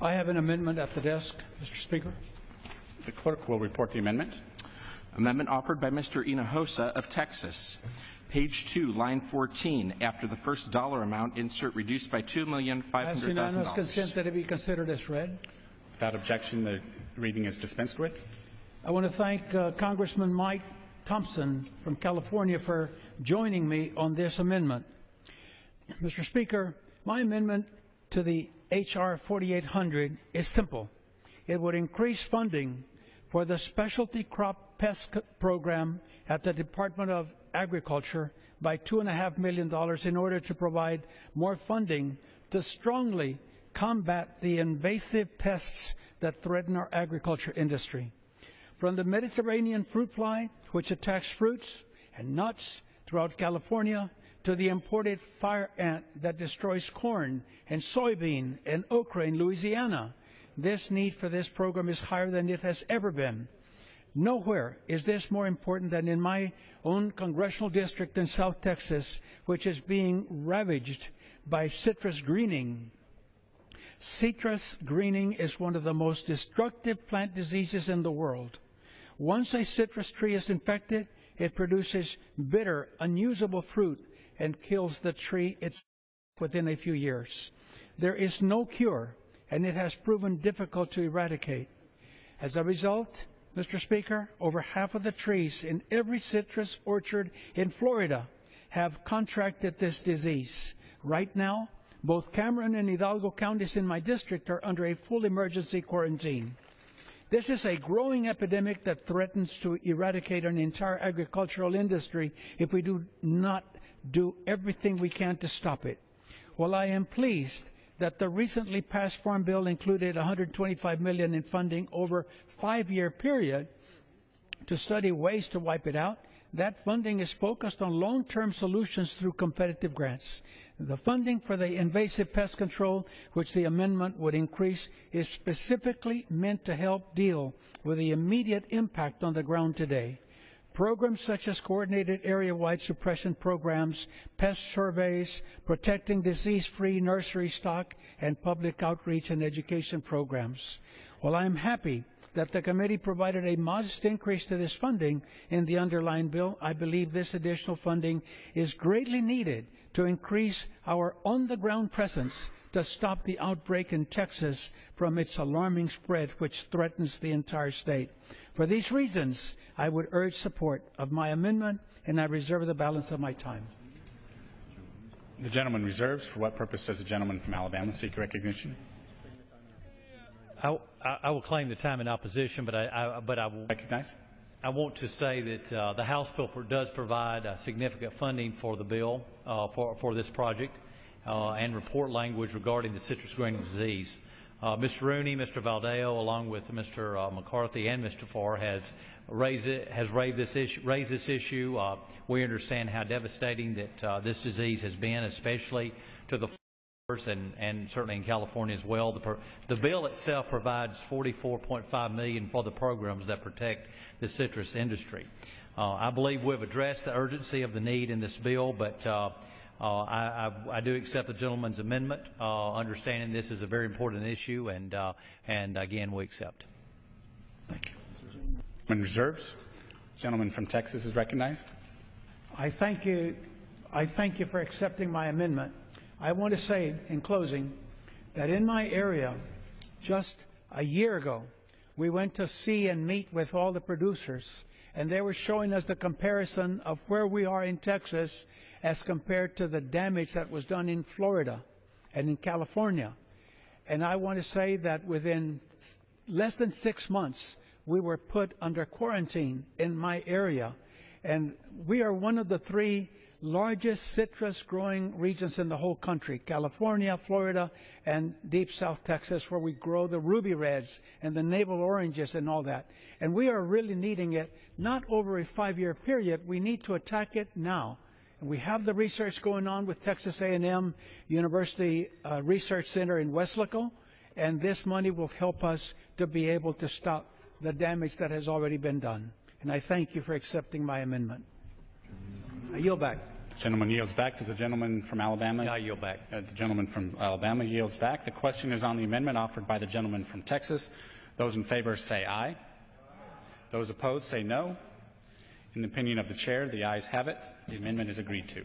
I have an amendment at the desk, Mr. Speaker. The clerk will report the amendment. Amendment offered by Mr. Hinojosa of Texas. Page 2, line 14. After the first dollar amount, insert reduced by $2,500,000. Unanimous consent that it be considered as read. Without objection, the reading is dispensed with. I want to thank Congressman Mike Thompson from California for joining me on this amendment. Mr. Speaker, my amendment to the H.R. 4800 is simple. It would increase funding for the Specialty Crop Pests program at the Department of Agriculture by $2.5 million in order to provide more funding to strongly combat the invasive pests that threaten our agriculture industry. From the Mediterranean fruit fly, which attacks fruits and nuts throughout California, to the imported fire ant that destroys corn and soybean and okra in Louisiana, this need for this program is higher than it has ever been. Nowhere is this more important than in my own congressional district in South Texas, which is being ravaged by citrus greening. Citrus greening is one of the most destructive plant diseases in the world. Once a citrus tree is infected, it produces bitter, unusable fruit and kills the tree itself within a few years. There is no cure, and it has proven difficult to eradicate. As a result, Mr. Speaker, over half of the trees in every citrus orchard in Florida have contracted this disease. Right now, both Cameron and Hidalgo counties in my district are under a full emergency quarantine. This is a growing epidemic that threatens to eradicate an entire agricultural industry if we do not do everything we can to stop it. While I am pleased that the recently passed Farm Bill included $125 million in funding over a 5-year period to study ways to wipe it out, that funding is focused on long-term solutions through competitive grants. The funding for the invasive pest control, which the amendment would increase, is specifically meant to help deal with the immediate impact on the ground today. Programs such as coordinated area-wide suppression programs, pest surveys, protecting disease-free nursery stock, and public outreach and education programs. While I am happy that the committee provided a modest increase to this funding in the underlying bill, I believe this additional funding is greatly needed to increase our on-the-ground presence to stop the outbreak in Texas from its alarming spread, which threatens the entire state. For these reasons, I would urge support of my amendment, and I reserve the balance of my time. The gentleman reserves. For what purpose does the gentleman from Alabama seek recognition? I will claim the time in opposition, but I will recognize. I want to say that the House bill does provide significant funding for the bill for this project and report language regarding the citrus greening disease. Mr. Rooney, Mr. Valdeo, along with Mr. McCarthy and Mr. Farr, has raised this issue. We understand how devastating that this disease has been, especially to the farmers and certainly in California as well. The bill itself provides $44.5 million for the programs that protect the citrus industry. I believe we've addressed the urgency of the need in this bill, but I do accept the gentleman's amendment, understanding this is a very important issue, and again, we accept. Thank you. Gentleman reserves. Gentleman from Texas is recognized. I thank you for accepting my amendment. I want to say in closing that in my area, just a year ago, we went to see and meet with all the producers, and they were showing us the comparison of where we are in Texas as compared to the damage that was done in Florida and in California. And I want to say that within less than 6 months, we were put under quarantine in my area. And we are one of the 3 largest citrus growing regions in the whole country: California, Florida, and deep South Texas, where we grow the ruby reds and the navel oranges and all that. And we are really needing it, not over a 5-year period. We need to attack it now. And we have the research going on with Texas A&M University Research Center in Weslaco, and this money will help us to be able to stop the damage that has already been done. And I thank you for accepting my amendment. I yield back. Gentleman yields back. Does the gentleman from Alabama? I yield back. The gentleman from Alabama yields back. The question is on the amendment offered by the gentleman from Texas. Those in favor say aye. Those opposed say no. In the opinion of the chair, the ayes have it. The amendment is agreed to.